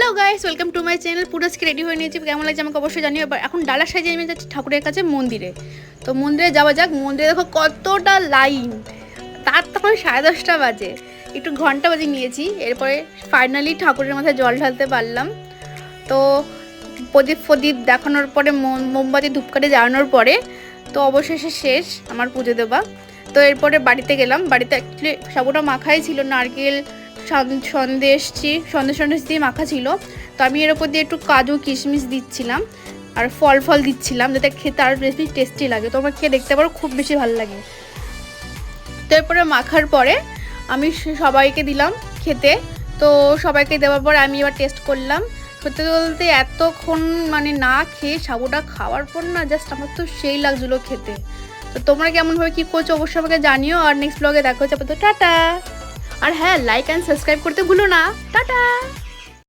Hello guys, welcome to my channel. পুরো আজকে ready হয়ে নিয়েছি, কেমন লাগছে আমাকে অবশ্যই জানিও। এবার এখন ডালা সাজিয়ে আমি যাচ্ছি ঠাকুরের কাছে মন্দিরে। তো মন্দিরে যাওয়া যাক। মন্দিরে দেখো কতটা লাইন, তার তখন 10:30 বাজে, একটু ঘন্টা বাজে নিয়েছি। এরপরে ফাইনালি ঠাকুরের মাথায় জল ঢালতে পারলাম। তো প্রদীপ দেখানোর পরে, মোমবাতি ধূপকাঠি জ্বালানোর পরে তো অবশেষে শেষ আমার পুজো দেওয়া। তো এরপরে বাড়িতে গেলাম। বাড়িতে অ্যাকচুয়ালি সাবুটা মাখাই ছিল, নারকেল সন্দেশ দিয়ে মাখা ছিল। তো আমি এর উপর দিয়ে একটু কাজু কিশমিশ দিচ্ছিলাম আর ফল দিচ্ছিলাম, যাতে খেতে আরও বেশি টেস্টি লাগে। তোমরা খেয়ে দেখতে পারো, খুব বেশি ভালো লাগে। তো এরপরে মাখার পরে আমি সবাইকে দিলাম খেতে। তো সবাইকে দেওয়ার পর আমি এবার টেস্ট করলাম। সত্যি বলতে এতক্ষণ মানে না খেয়ে সাবুটা খাওয়ার পর না, জাস্ট আমার তো সেই লাগছিলো খেতে। তো তোমরা কেমনভাবে কী করছো অবশ্যই আমাকে জানিও। আর নেক্সট ব্লগে দেখা হচ্ছে। তো টাটা। আর হ্যাঁ, লাইক অ্যান্ড সাবস্ক্রাইব করতে ভুলো না। টাটা।